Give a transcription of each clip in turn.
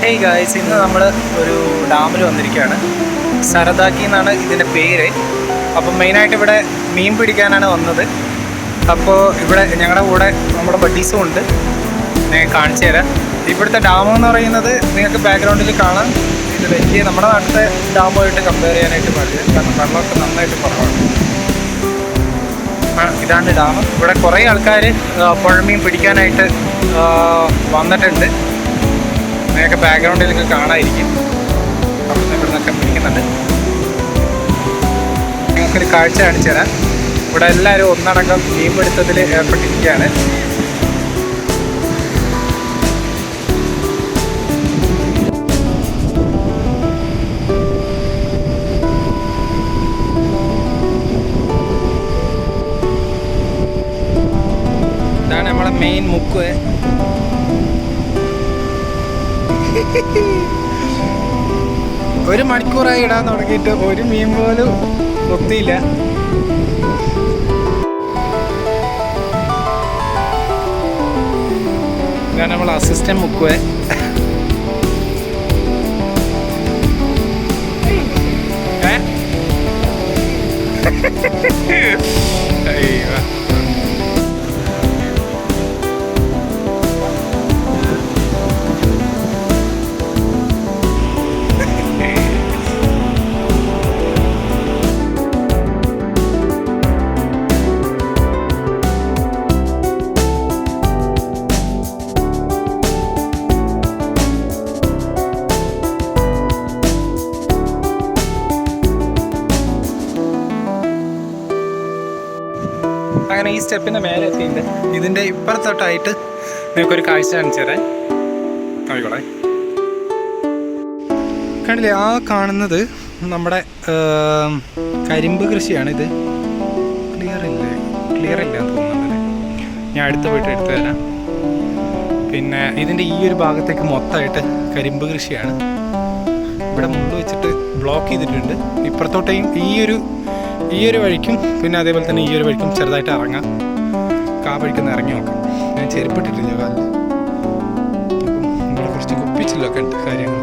Hey guys, ഇന്ന് നമ്മൾ ഒരു ഡാമിൽ വന്നിരിക്കുകയാണ്. സരദാക്കി എന്നാണ് ഇതിൻ്റെ പേര്. അപ്പം മെയിനായിട്ട് ഇവിടെ മീൻ പിടിക്കാനാണ് വന്നത്. അപ്പോൾ ഇവിടെ ഞങ്ങളുടെ കൂടെ നമ്മുടെ ബഡീസും ഉണ്ട്. ഞാൻ കാണിച്ചു തരാം. ഇവിടുത്തെ ഡാം എന്ന് പറയുന്നത് നിങ്ങൾക്ക് ബാക്ക്ഗ്രൗണ്ടിൽ കാണാം. ഇത് വലിയ നമ്മുടെ നാട്ടിലെ ഡാമുമായിട്ട് കമ്പയർ ചെയ്യാനായിട്ട് പാടില്ല, കാരണം വെള്ളമൊക്കെ നന്നായിട്ട് കുറവാണ്. ഇതാണ് ഡാം. ഇവിടെ കുറേ ആൾക്കാർ പുഴമീൻ പിടിക്കാനായിട്ട് വന്നിട്ടുണ്ട്. നിങ്ങൾക്ക് ബാക്ക്ഗ്രൗണ്ടിലൊക്കെ കാണാതിരിക്കും. അവിടെ നിന്ന് ഇവിടെ നിന്നൊക്കെ പിടിക്കുന്നുണ്ട്. നിങ്ങൾക്കൊരു കാഴ്ച കാണിച്ചു തരാം. ഇവിടെ എല്ലാവരും ഒന്നടങ്കം മീൻ പിടുത്തത്തിൽ ഏർപ്പെട്ടിരിക്കുകയാണ്. ഇതാണ് നമ്മളെ മെയിൻ മുക്ക്. ഒരു മണിക്കൂറായി ഇടാൻ തുടങ്ങിയിട്ട് ഒരു മീൻ പോലും ഒത്തിയില്ല. ഇതാണ് നമ്മൾ അസിസ്റ്റന്റ് മുക്കുവേ. അങ്ങനെ ഈ സ്റ്റെപ്പിൻ്റെ മേലെ എത്തിയിട്ട് ഇതിൻ്റെ ഇപ്പുറത്തോട്ടായിട്ട് നിങ്ങൾക്കൊരു കാഴ്ച കാണിച്ചു തരാൻ ആയിക്കോട്ടെ. കണ്ടില്ലേ, ആ കാണുന്നത് നമ്മുടെ കരിമ്പ് കൃഷിയാണ്. ഇത് ക്ലിയർ ഇല്ല എന്ന് തോന്നുന്നുണ്ടല്ലേ. ഞാൻ അടുത്ത് പോയിട്ട് എടുത്തു തരാം. പിന്നെ ഇതിൻ്റെ ഈ ഒരു ഭാഗത്തേക്ക് മൊത്തമായിട്ട് കരിമ്പ് കൃഷിയാണ്. ഇവിടെ മുള്ളു വെച്ചിട്ട് ബ്ലോക്ക് ചെയ്തിട്ടുണ്ട്. ഇപ്പുറത്തോട്ടേയും ഈ ഒരു വഴിക്കും പിന്നെ അതേപോലെ തന്നെ ഈ ഒരു വഴിക്കും ചെറുതായിട്ട് ഇറങ്ങാം. വഴിക്കൊന്ന് ഇറങ്ങി നോക്കാം. ഞാൻ ചെരുപ്പിട്ടിട്ടില്ല കാലിൽ. അപ്പം ഇവിടെ കുറച്ച് കുപ്പിച്ചിലൊക്കെ ഉണ്ട് കാര്യങ്ങൾ.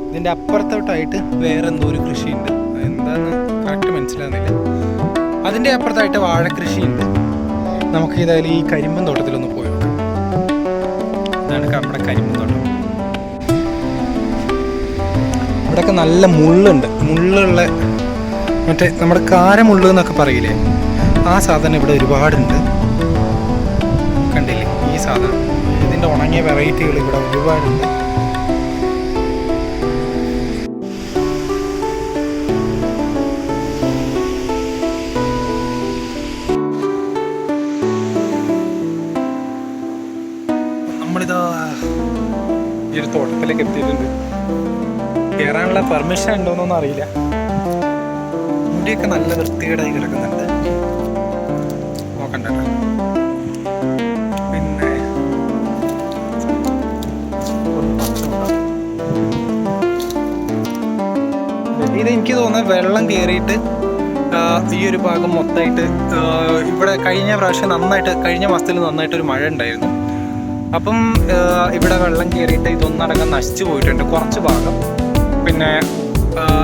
ഇതിൻ്റെ അപ്പുറത്തോട്ടായിട്ട് വേറെ എന്തോ ഒരു കൃഷിയുണ്ട്. എന്താണെന്ന് കറക്റ്റ് മനസ്സിലാകുന്നില്ല. അതിൻ്റെ അപ്പുറത്തായിട്ട് വാഴ കൃഷിയുണ്ട്. നമുക്ക് ഏതായാലും ഈ കരിമ്പൻ തോട്ടത്തിലൊന്ന് പോയി നോക്കാം. ഇതാണ് നമ്മുടെ കരിമ്പൻ തോട്ടം. ഇവിടെയൊക്കെ നല്ല മുള്ളുള്ള മറ്റേ നമ്മുടെ കാരമുള്ളു എന്നൊക്കെ പറയില്ലേ, ആ സാധനം ഇവിടെ ഒരുപാടുണ്ട്. കണ്ടില്ലേ ഈ സാധനം? ഇതിൻ്റെ ഉണങ്ങിയ വെറൈറ്റികൾ ഇവിടെ ഒരുപാടുണ്ട്. നമ്മളിതാ ഈ ഒരു തോട്ടത്തിലേക്ക് എത്തിയിട്ടുണ്ട്. കയറാനുള്ള പെർമിഷൻ ഉണ്ടോയെന്നൊന്നും അറിയില്ല. മുടിയൊക്കെ നല്ല വൃത്തികേടായി കിടക്കുന്നുണ്ട്. നോക്കണ്ട. പിന്നെ ഇത് എനിക്ക് തോന്നുന്നത് വെള്ളം കയറിയിട്ട് ഈ ഒരു ഭാഗം മൊത്തമായിട്ട് ഇവിടെ കഴിഞ്ഞ മാസത്തിൽ നന്നായിട്ടൊരു മഴ ഉണ്ടായിരുന്നു. അപ്പം ഇവിടെ വെള്ളം കയറിയിട്ട് ഇതൊന്നടങ്കം നശിച്ചു പോയിട്ടുണ്ട് കുറച്ച് ഭാഗം. പിന്നെ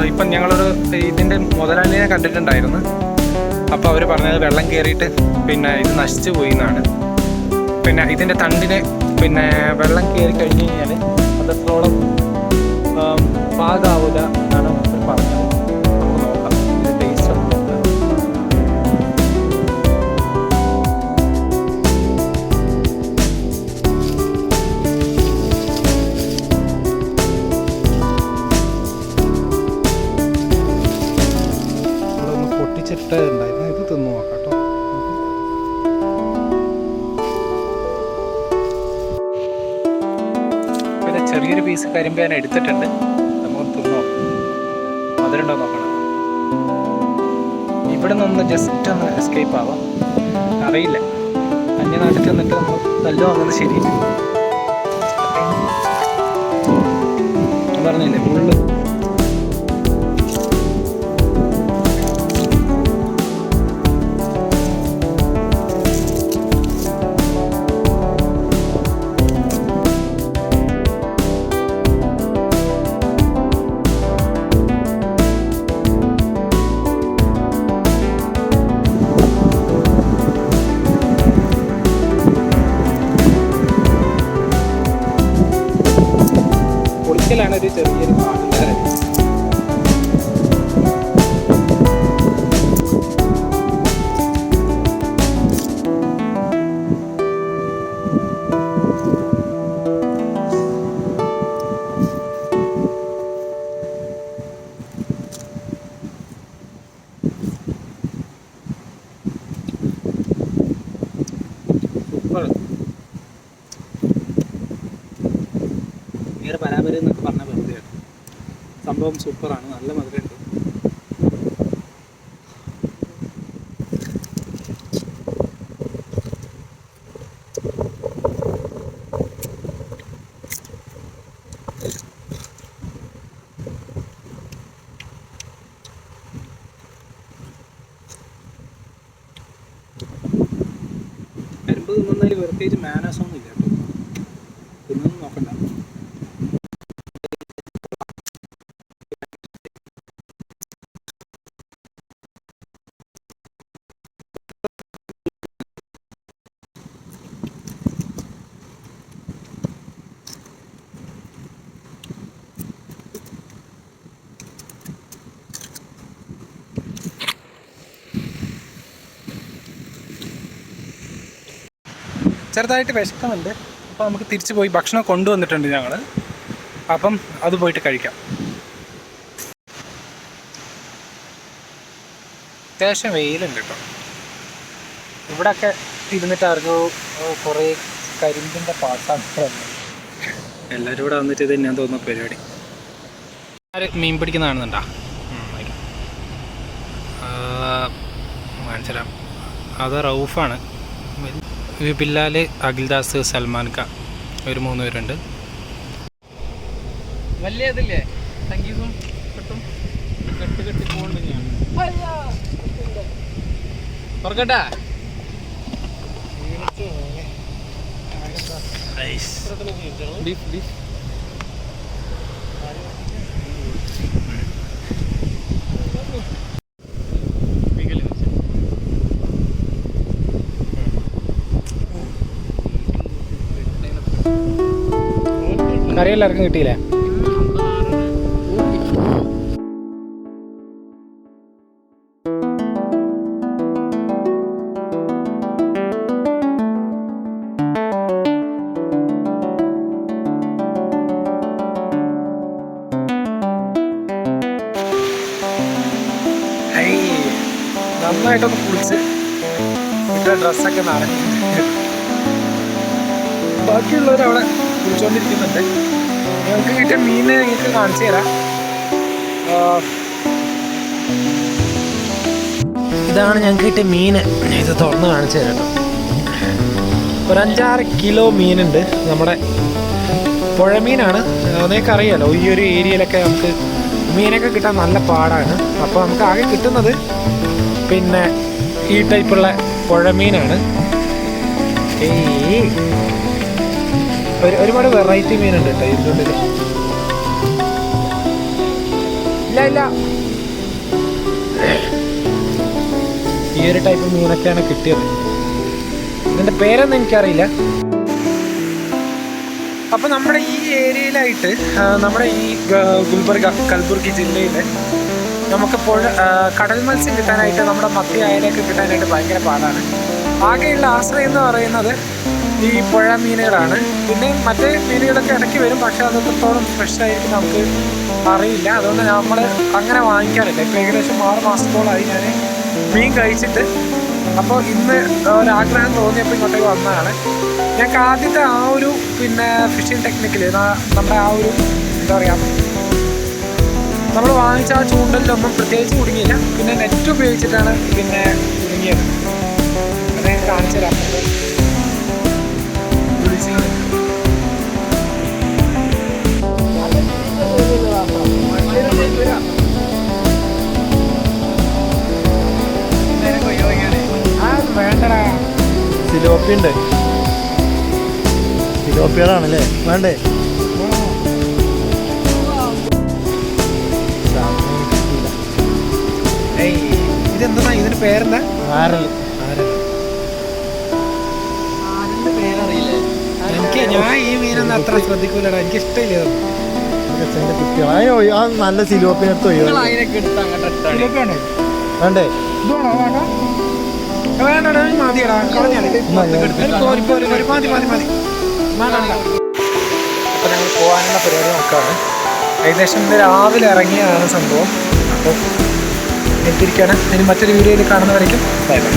ഇപ്പം ഞങ്ങളൊരു ഇതിൻ്റെ മുതലാളിനെ കണ്ടിട്ടുണ്ടായിരുന്നു. അപ്പോൾ അവർ പറഞ്ഞത് വെള്ളം കയറിയിട്ട് പിന്നെ ഇത് നശിച്ചു പോയി എന്നാണ്. പിന്നെ ഇതിൻ്റെ തണ്ടിന് പിന്നെ വെള്ളം കയറി കഴിഞ്ഞ് കഴിഞ്ഞാൽ അത്രത്തോളം പാകാവില്ല എന്നാണ് പറഞ്ഞത്. നമുക്ക് നോക്കാം ഇതിൻ്റെ ടേസ്റ്റ് ഒന്ന് നോക്കാം. പൊട്ടിച്ചിട്ടുണ്ടായിരുന്നു. ഇത് തിന്നു നോക്കാം കേട്ടോ. പിന്നെ ചെറിയൊരു പീസ് കരിമ്പ് ഞാൻ എടുത്തിട്ടുണ്ട്. നമുക്ക് തിന്നോ, മധുരണ്ടോ നോക്കണം. ഇവിടെ നിന്ന് ജസ്റ്റ് ഒന്ന് എസ്കേപ്പ് ആവാം. അറിയില്ല, അന്യനാട്ടിൽ ചെന്നിട്ട് നമ്മൾ തല്ലു വാങ്ങുന്നത് ശരിയില്ല. പറഞ്ഞില്ലേ ഫുള്ള് ാണ് ഒരു ചെറിയൊരു പാടിൻ്റെ കാര്യം. ഭയങ്കര പരാപരം എന്നൊക്കെ പറഞ്ഞാൽ വെറുതെയാണ്. സംഭവം സൂപ്പറാണ്, നല്ല മധുരമുണ്ട്. കരിമ്പ് തിന്നുന്നതിൽ പ്രത്യേകിച്ച് മാനേഴ്സൊന്നും ഇല്ല കേട്ടോ, തിന്നൊന്നും നോക്കണ്ട. ചെറുതായിട്ട് വിശക്കുന്നുണ്ട്. അപ്പോൾ നമുക്ക് തിരിച്ചു പോയി ഭക്ഷണം കൊണ്ടുവന്നിട്ടുണ്ട് ഞങ്ങൾ. അപ്പം അത് പോയിട്ട് കഴിക്കാം. അത്യാവശ്യം വെയിലുണ്ട് കേട്ടോ. ഇവിടെയൊക്കെ ഇരുന്നിട്ട് ആർക്കോ കുറേ കരിമ്പിൻ്റെ പാട്ടാണ്. എല്ലാവരും ഇവിടെ വന്നിട്ട് ഇത് തന്നെയാന്ന് തോന്നുന്ന പരിപാടി. മീൻ പിടിക്കുന്ന കാണുന്നുണ്ടോ? കാണിച്ചുതരാം. അത് റൌഫാണ്. ബില്ലാൽ, അഖിൽദാസ്, സൽമാൻ ഖാൻ, ഒരു 3 പേരുണ്ട്. വലിയ ഇതില്ലേ സംഗീതം കിട്ടും, കെട്ടി പോകുന്നുണ്ട്. ഞാൻ തുറക്കട്ടെ. കറി എല്ലാവർക്കും കിട്ടിയില്ലേ? നന്നായിട്ടൊന്ന് കുളിച്ച് ഇട്ട ഡ്രസ്സൊക്കെ നനഞ്ഞു. ബാക്കിയുള്ളവരവിടെ കുളിച്ചുകൊണ്ടിരിക്കുന്നുണ്ട്. ഞങ്ങൾക്ക് കിട്ടിയ മീൻ നിങ്ങൾക്ക് കാണിച്ചു തരാം. ഇതാണ് ഞങ്ങൾക്ക് കിട്ടിയ മീൻ. ഇത് തുറന്ന് കാണിച്ചു തരാം കേട്ടോ. ഒരു 5-6 കിലോ മീനുണ്ട്. നമ്മുടെ പുഴമീനാണ്. നിങ്ങൾക്ക് അറിയാലോ, ഈ ഒരു ഏരിയയിലൊക്കെ നമുക്ക് മീനൊക്കെ കിട്ടാൻ നല്ല പാടാണ്. അപ്പോൾ നമുക്ക് ആകെ കിട്ടുന്നത് പിന്നെ ഈ ടൈപ്പുള്ള പുഴമീനാണ്. ഒരുപാട് വെറൈറ്റി മീനുണ്ട് കേട്ടോ ഇതിൻ്റെ ഉള്ളിൽ. ഇല്ല ഈ ഒരു ടൈപ്പ് മീനൊക്കെയാണ് കിട്ടിയത്. ഇതിൻ്റെ പേരൊന്നും എനിക്കറിയില്ല. അപ്പോൾ നമ്മുടെ ഈ ഏരിയയിലായിട്ട്, നമ്മുടെ ഈ കൽബുർഗി ജില്ലയിൽ നമുക്ക് കടൽ മത്സ്യം കിട്ടാനായിട്ട്, നമ്മുടെ മത്തി അയലയൊക്കെ കിട്ടാനായിട്ട് ഭയങ്കര പാടാണ്. ആകെയുള്ള ആശ്രയം എന്ന് പറയുന്നത് ഈ പുഴ മീനുകളാണ്. പിന്നെ മറ്റേ മീനുകളൊക്കെ ഇടയ്ക്ക് വരും, പക്ഷെ അത് എത്രത്തോളം ഫ്രഷ് ആയിരിക്കും നമുക്ക് അറിയില്ല. അതുകൊണ്ട് നമ്മൾ അങ്ങനെ വാങ്ങിക്കാറില്ല. ഇപ്പോൾ ഏകദേശം 6 മാസത്തോളമായി ഞാൻ മീൻ കഴിച്ചിട്ട്. അപ്പോൾ ഇന്ന് ഒരാഗ്രഹം തോന്നിയപ്പോൾ ഇങ്ങോട്ടേക്ക് വന്നതാണ്. ഞങ്ങൾക്ക് ആദ്യത്തെ ആ ഒരു പിന്നെ ഫിഷിംഗ് ടെക്നിക്കിൽ നമ്മുടെ ആ ഒരു എന്താ പറയുക നമ്മൾ വാങ്ങിച്ച ആ ചൂണ്ടലിലൊന്നും പ്രത്യേകിച്ച് കുടുങ്ങിയില്ല. പിന്നെ നെറ്റ് ഉപയോഗിച്ചിട്ടാണ് പിന്നെ കുടുങ്ങിയത്. അത് ഞാൻ കാണിച്ചു തരാം. വേണ്ടടാ, സിലോപ്പി ഉണ്ട്. സിലോപ്പികളാണല്ലേ വേണ്ടേ? ഇതെന്താ ഇതിന്റെ പേരെന്താ? എനിക്ക് ഞാൻ ഈ മീനൊന്നും അത്ര ശ്രദ്ധിക്കൂലടാ, എനിക്ക് ഇഷ്ടമില്ല. നല്ല സിലോപ്പിനെടുത്ത് വേണ്ടേ? വേണ്ടടാ, മതിയടാ, മതി. അപ്പോൾ ഞങ്ങൾ പോകാനുള്ള പരിപാടി നോക്കുകയാണ്. ഏകദേശം ഇന്ന് രാവിലെ ഇറങ്ങിയതാണ് സംഭവം. അപ്പോൾ എത്തിയിരിക്കുകയാണ്. ഇനി മറ്റൊരു വീഡിയോയിൽ കാണുന്നവരേക്കും ബൈ ബൈ.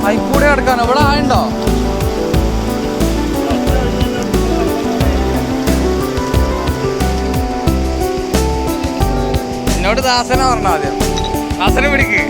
അയിക്കൂടെ കിടക്കാനോ? ഇവിടെ ആയുണ്ടോ? എന്നോട് ദാസന പറഞ്ഞ ആദ്യം. ദാസനെ പിടിക്ക്.